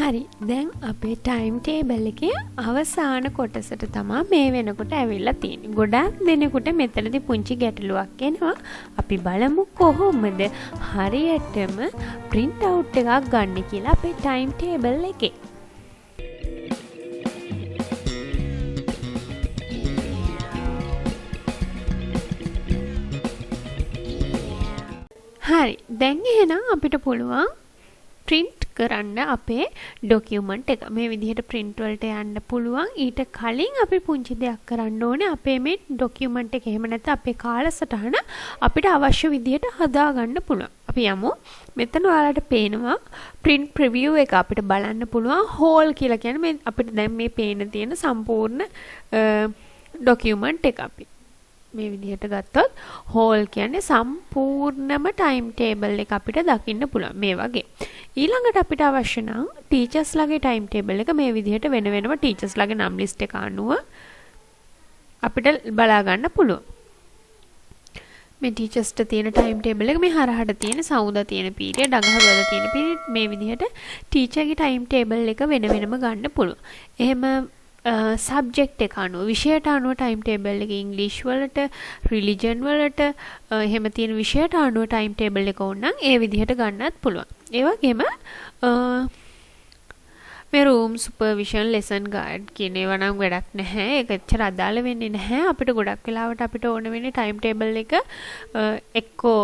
හරි දැන් අපේ ටයිම් ටේබල් එකේ අවසාන කොටසට තමයි මේ වෙනකොට ඇවිල්ලා තියෙන්නේ. ගොඩාක් දෙනෙකුට මෙතනදී පුංචි ගැටලුවක් එනවා. අපි බලමු කොහොමද හරියටම print out එකක් ගන්න කියලා අපේ ටයිම් ටේබල් එකේ. හරි දැන් එහෙනම් අපිට පුළුවන් print කරන්න අපේ ડોකියුමන්ට් එක මේ විදිහට print වලට යන්න පුළුවන්. ඊට කලින් අපි පුංචි දෙයක් කරන්න ඕනේ අපේ මේ ડોකියුමන්ට් එක එහෙම නැත්නම් අපේ කාලසටහන අපිට අවශ්‍ය විදිහට හදා ගන්න පුළුවන්. අපි යමු. මෙතන ඔයාලට පේනවා print preview එක අපිට බලන්න පුළුවන්. whole කියලා කියන්නේ මේ අපිට දැන් මේ පේන තියෙන සම්පූර්ණ ડોකියුමන්ට් එක අපි මේ විදිහට ගත්තොත් whole කියන්නේ සම්පූර්ණම ටයිම් ටේබල් එක අපිට දකින්න පුළුවන් මේ වගේ. ඊළඟට අපිට අවශ්‍ය නම් ටීචර්ස් ලගේ ටයිම් ටේබල් එක මේ විදිහට වෙන වෙනම ටීචර්ස් ලගේ නම් ලිස්ට් එක අනුව අපිට බලා ගන්න පුළුවන්. මේ ටීචර්ස්ට තියෙන ටයිම් ටේබල් එක මේ හරහට තියෙන සවුදා තියෙන පීරියඩ් අඟහරුවාදා තියෙන පීරියඩ් මේ විදිහට ටීචර්ගේ ටයිම් ටේබල් එක වෙන වෙනම ගන්න පුළුවන්. එහෙම සබ්ජෙක්ට් එක අනුව විෂයට අනුව ටයිම් ටේබල් එක ඉංග්‍රීසි වලට රිලිජන් වලට එහෙම තියෙන විෂයට අනුව ටයිම් ටේබල් එක ඕනනම් ඒ විදිහට ගන්නත් පුළුවන්. ඒ වගේම මේ රූම් සුපර්විෂන් ලෙසන් ගයිඩ් කියන ඒවා නම් වැඩක් නැහැ. ඒක එච්චර අදාළ වෙන්නේ නැහැ. අපිට ගොඩක් වෙලාවට අපිට ඕන වෙන්නේ ටයිම් ටේබල් එක එක්කෝ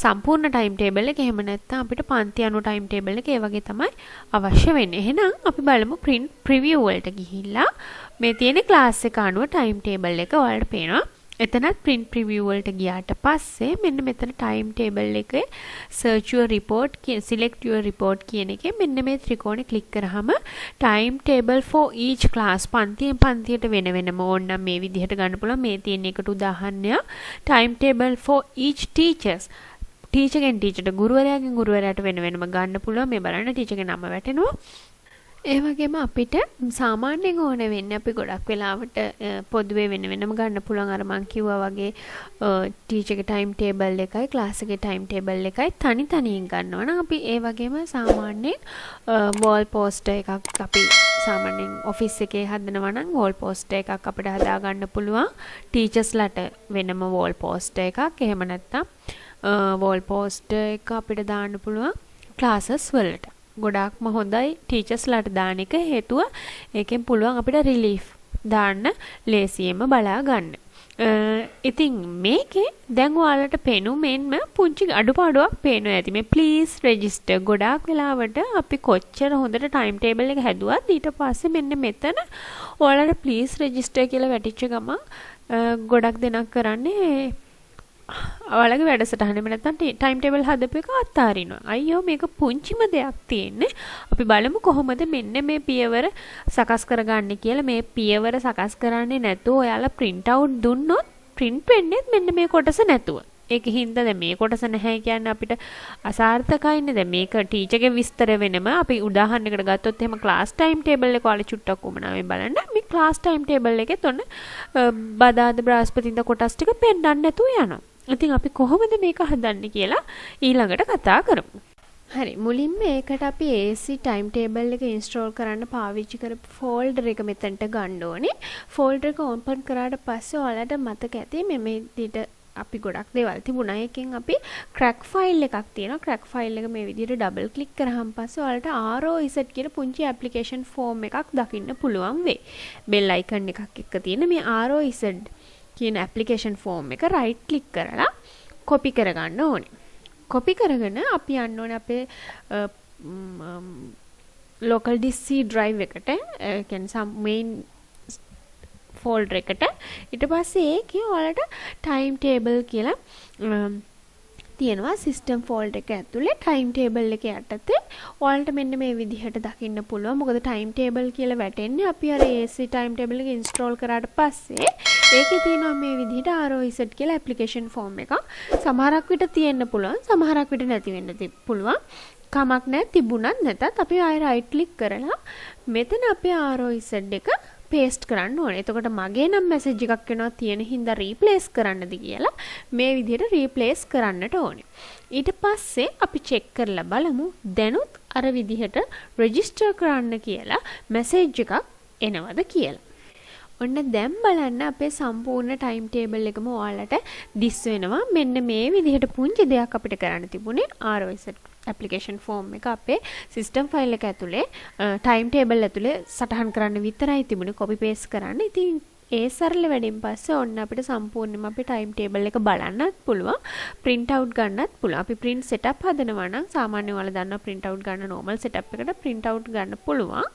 සම්පූර්ණ ටයිම් ටේබල් එක එහෙම නැත්නම් අපිට පන්ති අනුව ටයිම් ටේබල් එක ඒ වගේ තමයි අවශ්‍ය වෙන්නේ. එහෙනම් අපි බලමු print preview වලට ගිහිල්ලා මේ තියෙන ක්ලාස් එක අනුව ටයිම් ටේබල් එක ඔයාලට පේනවා. එතනත් print preview වලට ගියාට පස්සේ මෙන්න මෙතන ටයිම් ටේබල් එකේ search your report select your report කියන එකේ මෙන්න මේ ත්‍රිකෝණේ ක්ලික් කරාම time table for each class පන්තියෙන් පන්තියට වෙන වෙනම ඕනනම් මේ විදිහට ගන්න පුළුවන්. මේ තියෙන එකට උදාහරණයක් time table for each teachers ටීචර්ගෙන් ටීචර්ට ගුරුවරයාගෙන් ගුරුවරයාට වෙන වෙනම ගන්න පුළුවන්. මේ බලන්න ටීචර්ගේ නම වැටෙනවා. ඒ වගේම අපිට සාමාන්‍යයෙන් ඕන වෙන්නේ අපි ගොඩක් වෙලාවට පොදුවේ වෙන වෙනම ගන්න පුළුවන්. අර මං කිව්වා වගේ ටීචර්ගේ ටයිම් ටේබල් එකයි ක්ලාස් එකේ ටයිම් ටේබල් එකයි තනි තනියෙන් ගන්නවා නම් අපි ඒ වගේම සාමාන්‍යයෙන් වෝල් පෝස්ටර් එකක් අපි සාමාන්‍යයෙන් ඔෆිස් එකේ හදනවා නම් වෝල් පෝස්ටර් එකක් අපිට හදා ගන්න පුළුවන්. ටීචර්ස්ලාට වෙනම වෝල් පෝස්ටර් එකක් එහෙම නැත්නම් වෝල් පෝස්ටර් එක අපිට දාන්න පුළුවන් ක්ලාසස් වලට. ගොඩාක්ම හොඳයි ටීචර්ස්ලාට දාන එක. හේතුව ඒකෙන් පුළුවන් අපිට රිලීෆ් දාන්න ලේසියෙන්ම බලා ගන්න. ඉතින් මේකේ දැන් ඔයාලට පෙනුමෙන්ම පුංචි අඩුපාඩුවක් පේනවා ඇති. මේ ප්ලීස් රෙජිස්ටර් ගොඩාක් වෙලාවට අපි කොච්චර හොඳට ටයිම් ටේබල් එක හැදුවත් ඊට පස්සේ මෙන්න මෙතන ඔයාලට ප්ලීස් රෙජිස්ටර් කියලා වැටිච්ච ගමන් ගොඩක් දෙනෙක් කරන්නේ ඔයාලගේ වැඩසටහනෙම නැත්නම් ටයිම් ටේබල් හදපු එක අත්හරිනවා. අයියෝ මේක පුංචිම දෙයක් තියෙන්නේ. අපි බලමු කොහොමද මෙන්න මේ පියවර සකස් කරගන්නේ කියලා. මේ පියවර සකස් කරන්නේ නැතුව ඔයාලා print out දුන්නොත් print වෙන්නේ මෙන්න මේ කොටස නැතුව. ඒකෙන් හින්දා දැන් මේ කොටස නැහැ කියන්නේ අපිට අසාර්ථකයිනේ. දැන් මේක ටීචර්ගේ විස්තර වෙනම අපි උදාහරණයකට ගත්තොත් එහෙම ක්ලාස් ටයිම් ටේබල් එක ඔයාලා චුට්ටක් උමනාවෙන් බලන්න. මේ ක්ලාස් ටයිම් ටේබල් එකේ තොන බදාද බ්‍රහස්පතින්දා කොටස් ටික පෙන්නන්න නැතුව යනවා. ඉතින් අපි කොහොමද මේක හදන්නේ කියලා ඊළඟට කතා කරමු. හරි මුලින්ම ඒකට අපි AC ටයිම් ටේබල් එක ඉන්ස්ටෝල් කරන්න පාවිච්චි කරපු ෆෝල්ඩර් එක මෙතනට ගන්න ඕනේ. ෆෝල්ඩර් එක ඕපන් කරාට පස්සේ ඔයාලට මතක ඇති මේ විදිහට අපි ගොඩක් දේවල් තිබුණා. එකෙන් අපි crack file එකක් තියෙනවා. crack file එක මේ විදිහට ඩබල් ක්ලික් කරාම පස්සේ ඔයාලට ROZ කියන පුංචි application form එකක් දකින්න පුළුවන් වෙයි. bell icon එකක් එක්ක තියෙන මේ ROZ කියන ඇප්ලිකේෂන් ෆෝම් එක රයිට් ක්ලික් කරලා කොපි කරගන්න ඕනේ. කොපි කරගෙන අපි යන්න ඕනේ අපේ local disk C drive එකට. ඒ කියන්නේ main folder එකට. ඊට පස්සේ ඒකේ ඔයාලට time table කියලා තියෙනවා. system folder එක ඇතුලේ time table එක යටතේ ඔයාලට මෙන්න මේ විදිහට දකින්න පුළුවන්. මොකද time table කියලා වැටෙන්නේ අපි අර AC time table එක install කරාට පස්සේ ඒකේ තියෙනවා මේ විදිහට ROZ කියලා application form එකක්. සමහරක් විට තියෙන්න පුළුවන්, සමහරක් විට නැති වෙන්න පුළුවන්. කමක් නැහැ තිබුණත් නැතත් අපි ආයෙ right click කරලා මෙතන අපේ ROZ එක paste කරන්න ඕනේ. එතකොට මගේ නම් message එකක් එනවා තියෙන හින්දා replace කරන්නද කියලා මේ විදිහට replace කරන්නට ඕනේ. ඊට පස්සේ අපි චෙක් කරලා බලමු දැනුත් අර විදිහට රෙජිස්ටර් කරන්න කියලා මැසේජ් එකක් එනවද කියලා. ඔන්න දැන් බලන්න අපේ සම්පූර්ණ ටයිම් ටේබල් එකම ඔයාලට දිස් වෙනවා. මෙන්න මේ විදිහට පුංචි දෙයක් අපිට කරන්න තිබුණේ ROS ඇප්ලිකේෂන් ෆෝම් එක අපේ සිස්ටම් ෆයිල් එක ඇතුලේ ටයිම් ටේබල් ඇතුලේ සටහන් කරන්න විතරයි තිබුණේ කොපි පේස්ට් කරන්න. ඉතින් ඒ සරල වැඩෙන් පස්සේ ඔන්න අපිට සම්පූර්ණයෙන්ම අපේ ටයිම් ටේබල් එක බලන්නත් පුළුවන්, print out ගන්නත් පුළුවන්. අපි print setup හදනවා නම් සාමාන්‍යයෙන් ඔයාලා දන්නවා print out ගන්න normal setup එකට print out ගන්න පුළුවන්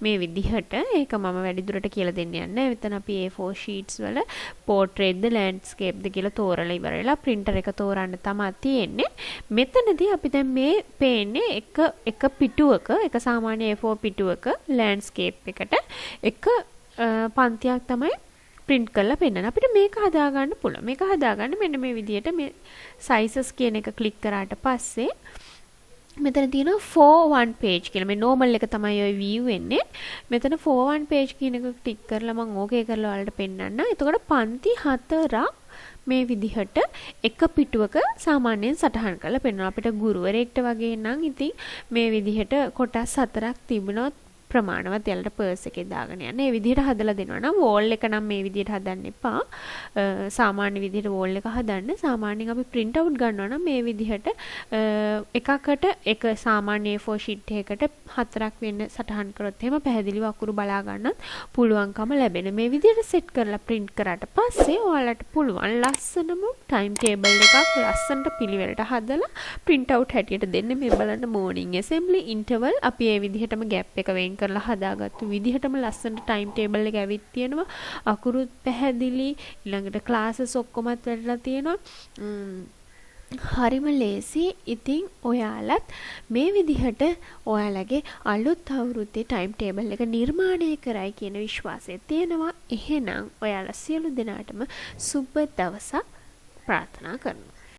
මේ විදිහට. ඒක මම වැඩි දුරට කියලා දෙන්න යන්නේ නැහැ. මෙතන අපි A4 sheets වල portrait ද landscape ද කියලා තෝරලා ඉවරලා printer එක තෝරන්න තමයි තියෙන්නේ. මෙතනදී අපි දැන් මේ පේන්නේ එක පිටුවක, එක සාමාන්‍ය A4 පිටුවක landscape එකට එක පන්තියක් තමයි print කරලා පෙන්නන. අපිට මේක හදාගන්න පුළුවන්. මේක හදාගන්න මෙන්න මේ විදිහට මේ sizes කියන එක ක්ලික් කරාට පස්සේ මෙතන තියෙනවා 4-1 page කියලා. මේ normal එක තමයි ඔය view වෙන්නේ. මෙතන 4-1 page කියන එක ක්ලික් කරලා මම ඕකේ කරලා ඔයාලට පෙන්නන්න. එතකොට පන්ති 4ක් මේ විදිහට එක පිටුවක සාමාන්‍යයෙන් සටහන් කරලා පෙන්නනවා. අපිට ගුරුවරයෙක්ට වගේ නම් ඉතින් මේ විදිහට කොටස් 4ක් තිබුණොත් ප්‍රමාණවත් යාලට පර්ස් එකේ දාගෙන යන්න. ඒ විදිහට හදලා දෙනවා නම් වෝල් එක නම් මේ විදිහට හදන්න එපා. සාමාන්‍ය විදිහට වෝල් එක හදන්න. සාමාන්‍යයෙන් අපි print out ගන්නවා නම් මේ විදිහට එකකට එක සාමාන්‍ය A4 sheet එකකට 4ක් වෙන්න සටහන් කරොත් එහෙම පැහැදිලිව අකුරු බලා ගන්නත් පුළුවන්කම ලැබෙන. මේ විදිහට set කරලා print කරාට පස්සේ ඔයාලට පුළුවන් ලස්සනම time table එකක් ලස්සනට පිළිවෙලට හදලා print out හැටියට දෙන්න. මේ බලන්න morning assembly interval අපි මේ විදිහටම gap එක වෙන් කරලා හදාගත්තු විදිහටම ලස්සනට ටයිම් ටේබල් එක ඇවිත් තියෙනවා. අකුරුත් පැහැදිලි. ඊළඟට ක්ලාසස් ඔක්කොමත් වැඩිලා තියෙනවා. හරිම ලේසි. ඉතින් ඔයාලත් මේ විදිහට ඔයාලගේ අලුත් අවුරුද්දේ ටයිම් ටේබල් එක නිර්මාණය කරයි කියන විශ්වාසය තියෙනවා. එහෙනම් ඔයාලා සියලු දෙනාටම සුබ දවසක් ප්‍රාර්ථනා කරනවා.